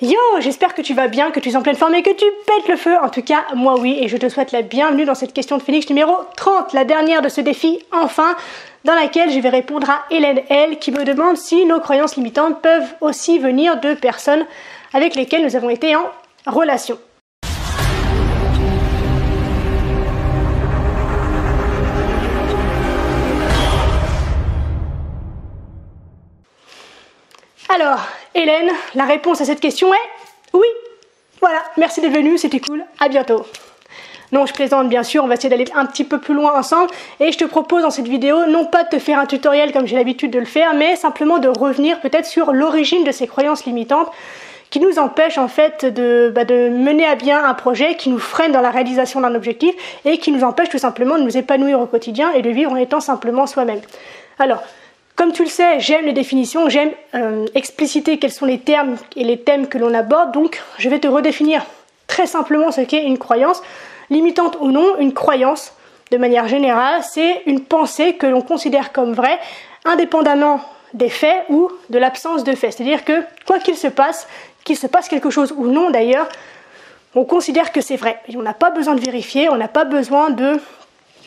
Yo, j'espère que tu vas bien, que tu es en pleine forme et que tu pètes le feu. En tout cas, moi oui, et je te souhaite la bienvenue dans cette question de Phoenix numéro 30, la dernière de ce défi, enfin, dans laquelle je vais répondre à Hélène L, qui me demande si nos croyances limitantes peuvent aussi venir de personnes avec lesquelles nous avons été en relation. Alors, Hélène, la réponse à cette question est oui. Voilà, merci d'être venue, c'était cool, à bientôt. Non, je plaisante bien sûr, on va essayer d'aller un petit peu plus loin ensemble et je te propose dans cette vidéo non pas de te faire un tutoriel comme j'ai l'habitude de le faire, mais simplement de revenir peut-être sur l'origine de ces croyances limitantes qui nous empêchent en fait de mener à bien un projet, qui nous freine dans la réalisation d'un objectif et qui nous empêche tout simplement de nous épanouir au quotidien et de vivre en étant simplement soi-même. Alors, comme tu le sais, j'aime les définitions, j'aime expliciter quels sont les termes et les thèmes que l'on aborde, donc je vais te redéfinir très simplement ce qu'est une croyance. Limitante ou non, une croyance, de manière générale, c'est une pensée que l'on considère comme vraie, indépendamment des faits ou de l'absence de faits. C'est-à-dire que, quoi qu'il se passe quelque chose ou non d'ailleurs, on considère que c'est vrai. Et on n'a pas besoin de vérifier, on n'a pas besoin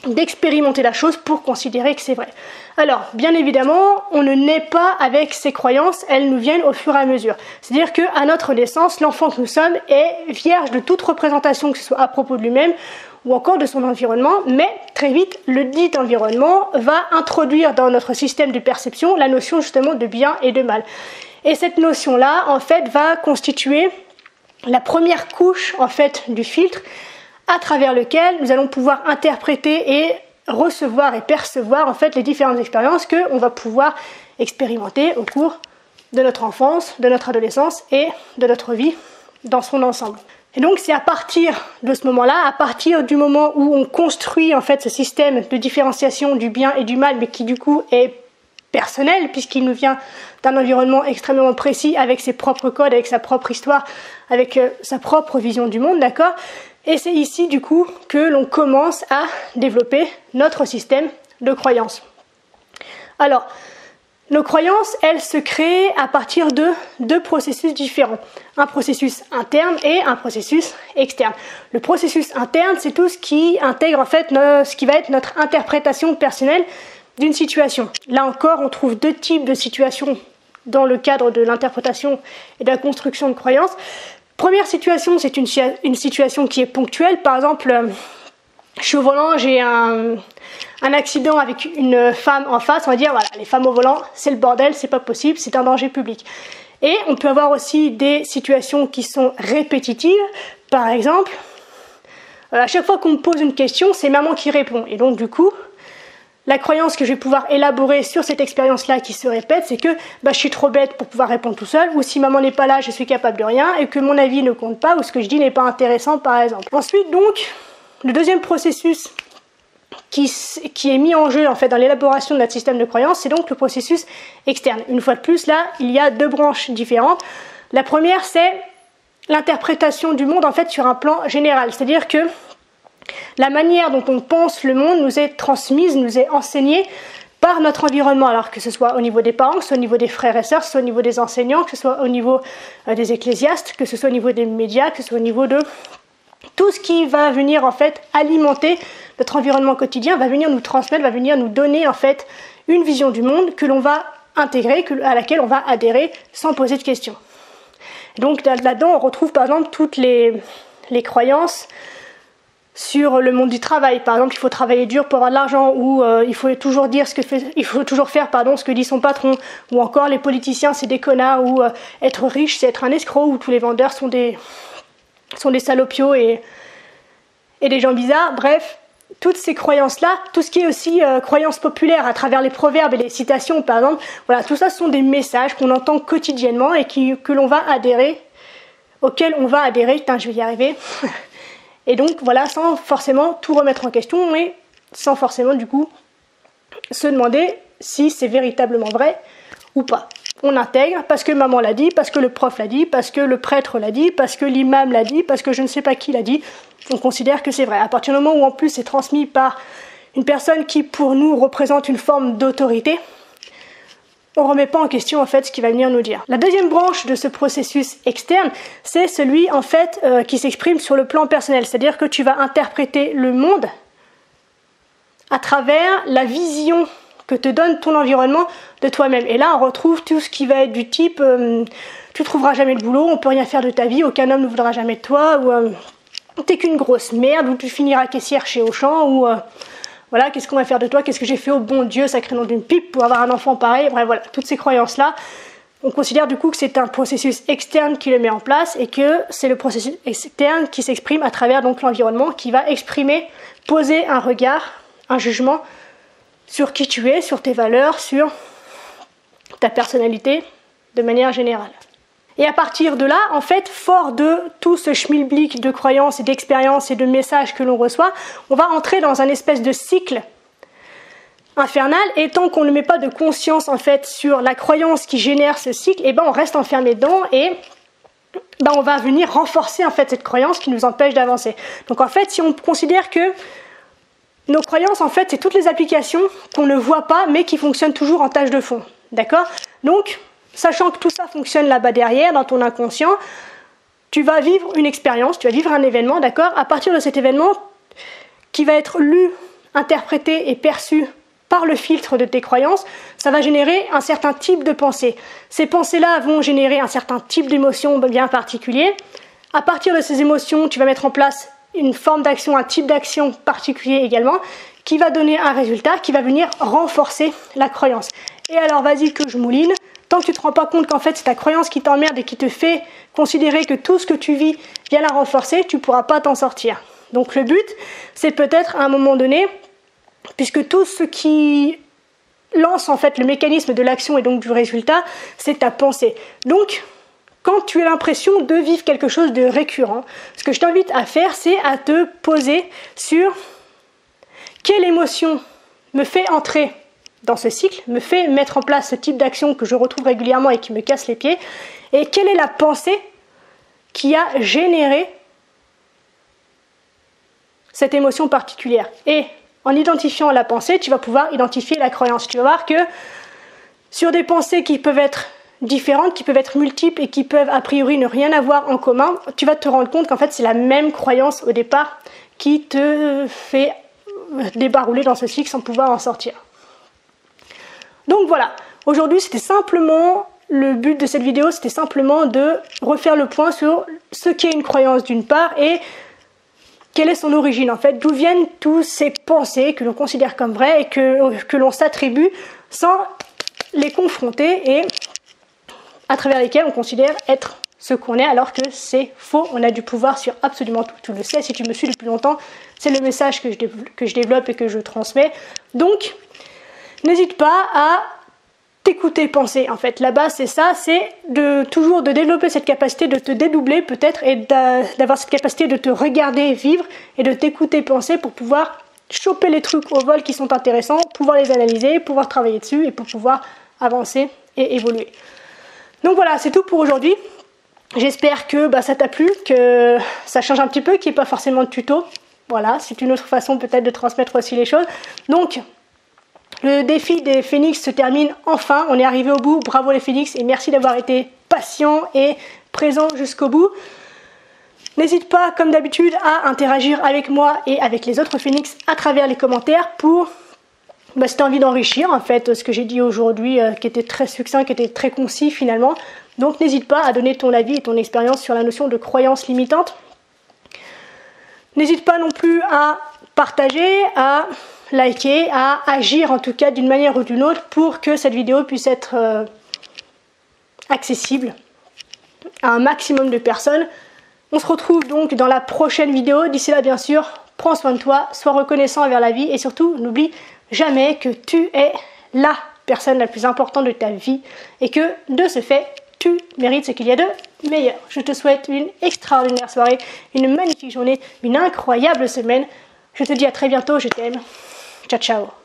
d'expérimenter la chose pour considérer que c'est vrai. Alors, bien évidemment, on ne naît pas avec ces croyances, elles nous viennent au fur et à mesure. C'est-à-dire qu'à notre naissance, l'enfant que nous sommes est vierge de toute représentation, que ce soit à propos de lui-même ou encore de son environnement, mais très vite, le dit environnement va introduire dans notre système de perception la notion justement de bien et de mal. Et cette notion-là, en fait, va constituer la première couche, en fait, du filtre à travers lequel nous allons pouvoir interpréter et recevoir et percevoir en fait les différentes expériences qu'on va pouvoir expérimenter au cours de notre enfance, de notre adolescence et de notre vie dans son ensemble. Et donc c'est à partir de ce moment-là, à partir du moment où on construit en fait ce système de différenciation du bien et du mal, mais qui du coup est personnel puisqu'il nous vient d'un environnement extrêmement précis avec ses propres codes, avec sa propre histoire, avec sa propre vision du monde, d'accord ? Et c'est ici, du coup, que l'on commence à développer notre système de croyances. Alors, nos croyances, elles se créent à partir de deux processus différents. Un processus interne et un processus externe. Le processus interne, c'est tout ce qui intègre, en fait, ce qui va être notre interprétation personnelle d'une situation. Là encore, on trouve deux types de situations dans le cadre de l'interprétation et de la construction de croyances. Première situation, c'est une situation qui est ponctuelle. Par exemple, je suis au volant, j'ai un accident avec une femme en face. On va dire, voilà, les femmes au volant, c'est le bordel, c'est pas possible, c'est un danger public. Et on peut avoir aussi des situations qui sont répétitives. Par exemple, à chaque fois qu'on me pose une question, c'est maman qui répond. Et donc, du coup, la croyance que je vais pouvoir élaborer sur cette expérience-là qui se répète, c'est que je suis trop bête pour pouvoir répondre tout seul, ou si maman n'est pas là, je suis capable de rien, et que mon avis ne compte pas, ou ce que je dis n'est pas intéressant, par exemple. Ensuite, donc, le deuxième processus qui est mis en jeu en fait dans l'élaboration de notre système de croyance, c'est donc le processus externe. Une fois de plus, là, il y a deux branches différentes. La première, c'est l'interprétation du monde en fait sur un plan général, c'est-à-dire que la manière dont on pense le monde nous est transmise, nous est enseignée par notre environnement, alors que ce soit au niveau des parents, que ce soit au niveau des frères et sœurs, que ce soit au niveau des enseignants, que ce soit au niveau des ecclésiastes, que ce soit au niveau des médias, que ce soit au niveau de tout ce qui va venir en fait alimenter notre environnement quotidien, va venir nous transmettre, va venir nous donner en fait une vision du monde que l'on va intégrer, à laquelle on va adhérer sans poser de questions. Donc là-dedans, on retrouve par exemple toutes les croyances sur le monde du travail. Par exemple, il faut travailler dur pour avoir de l'argent, ou il faut toujours faire ce que dit son patron, ou encore les politiciens c'est des connards, ou être riche c'est être un escroc, ou tous les vendeurs sont des salopios et des gens bizarres. Bref, toutes ces croyances-là, tout ce qui est aussi croyances populaires à travers les proverbes et les citations par exemple, voilà, tout ça sont des messages qu'on entend quotidiennement et auxquels on va adhérer. Putain, je vais y arriver. Et donc voilà, sans forcément tout remettre en question, mais sans forcément du coup se demander si c'est véritablement vrai ou pas. On intègre parce que maman l'a dit, parce que le prof l'a dit, parce que le prêtre l'a dit, parce que l'imam l'a dit, parce que je ne sais pas qui l'a dit, on considère que c'est vrai. À partir du moment où en plus c'est transmis par une personne qui pour nous représente une forme d'autorité, on ne remet pas en question en fait ce qu'il va venir nous dire. La deuxième branche de ce processus externe, c'est celui en fait qui s'exprime sur le plan personnel, c'est-à-dire que tu vas interpréter le monde à travers la vision que te donne ton environnement de toi-même. Et là, on retrouve tout ce qui va être du type tu trouveras jamais de boulot, on peut rien faire de ta vie, aucun homme ne voudra jamais de toi, ou t'es qu'une grosse merde, ou tu finiras caissière chez Auchan, ou voilà, qu'est-ce qu'on va faire de toi, qu'est-ce que j'ai fait au bon Dieu, sacré nom d'une pipe, pour avoir un enfant pareil. Bref, voilà, toutes ces croyances-là, on considère du coup que c'est un processus externe qui le met en place et que c'est le processus externe qui s'exprime à travers donc l'environnement, qui va exprimer, poser un regard, un jugement sur qui tu es, sur tes valeurs, sur ta personnalité de manière générale. Et à partir de là, en fait, fort de tout ce schmilblick de croyances et d'expériences et de messages que l'on reçoit, on va entrer dans un espèce de cycle infernal, et tant qu'on ne met pas de conscience en fait sur la croyance qui génère ce cycle, et ben on reste enfermé dedans et ben on va venir renforcer en fait cette croyance qui nous empêche d'avancer. Donc en fait, si on considère que nos croyances, en fait, c'est toutes les applications qu'on ne voit pas mais qui fonctionnent toujours en tâche de fond, d'accord? Donc, sachant que tout ça fonctionne là-bas derrière, dans ton inconscient, tu vas vivre une expérience, tu vas vivre un événement, d'accord? À partir de cet événement, qui va être lu, interprété et perçu par le filtre de tes croyances, ça va générer un certain type de pensée. Ces pensées-là vont générer un certain type d'émotion bien particulier. À partir de ces émotions, tu vas mettre en place une forme d'action, un type d'action particulier également, qui va donner un résultat, qui va venir renforcer la croyance. Et alors, vas-y que je mouline. Tant que tu ne te rends pas compte qu'en fait c'est ta croyance qui t'emmerde et qui te fait considérer que tout ce que tu vis vient la renforcer, tu ne pourras pas t'en sortir. Donc le but, c'est peut-être à un moment donné, puisque tout ce qui lance en fait le mécanisme de l'action et donc du résultat, c'est ta pensée. Donc, quand tu as l'impression de vivre quelque chose de récurrent, ce que je t'invite à faire, c'est à te poser sur quelle émotion me fait entrer dans ce cycle, me fait mettre en place ce type d'action que je retrouve régulièrement et qui me casse les pieds, et quelle est la pensée qui a généré cette émotion particulière. Et en identifiant la pensée, tu vas pouvoir identifier la croyance. Tu vas voir que sur des pensées qui peuvent être différentes, qui peuvent être multiples et qui peuvent a priori ne rien avoir en commun, tu vas te rendre compte qu'en fait c'est la même croyance au départ qui te fait débarrouler dans ce cycle sans pouvoir en sortir. Donc voilà, aujourd'hui c'était simplement, le but de cette vidéo c'était simplement de refaire le point sur ce qu'est une croyance d'une part et quelle est son origine en fait, d'où viennent tous ces pensées que l'on considère comme vraies et que l'on s'attribue sans les confronter et à travers lesquelles on considère être ce qu'on est alors que c'est faux, on a du pouvoir sur absolument tout, tu le sais, si tu me suis depuis longtemps, c'est le message que je développe et que je transmets, donc n'hésite pas à t'écouter penser. En fait, la base, c'est ça, c'est toujours de développer cette capacité de te dédoubler peut-être et d'avoir cette capacité de te regarder vivre et de t'écouter penser pour pouvoir choper les trucs au vol qui sont intéressants, pouvoir les analyser, pouvoir travailler dessus et pour pouvoir avancer et évoluer. Donc voilà, c'est tout pour aujourd'hui. J'espère que ça t'a plu, que ça change un petit peu, qu'il n'y ait pas forcément de tuto. Voilà, c'est une autre façon peut-être de transmettre aussi les choses. Donc, le défi des phénix se termine enfin, on est arrivé au bout, bravo les phénix et merci d'avoir été patient et présent jusqu'au bout. N'hésite pas comme d'habitude à interagir avec moi et avec les autres phénix à travers les commentaires pour si tu as envie d'enrichir en fait ce que j'ai dit aujourd'hui qui était très succinct, qui était très concis finalement. Donc n'hésite pas à donner ton avis et ton expérience sur la notion de croyance limitante. N'hésite pas non plus à partager, à liker, à agir en tout cas d'une manière ou d'une autre pour que cette vidéo puisse être accessible à un maximum de personnes. On se retrouve donc dans la prochaine vidéo. D'ici là, bien sûr, prends soin de toi, sois reconnaissant envers la vie et surtout, n'oublie jamais que tu es la personne la plus importante de ta vie et que de ce fait, tu mérites ce qu'il y a de meilleur. Je te souhaite une extraordinaire soirée, une magnifique journée, une incroyable semaine. Je te dis à très bientôt, je t'aime. Ciao, ciao.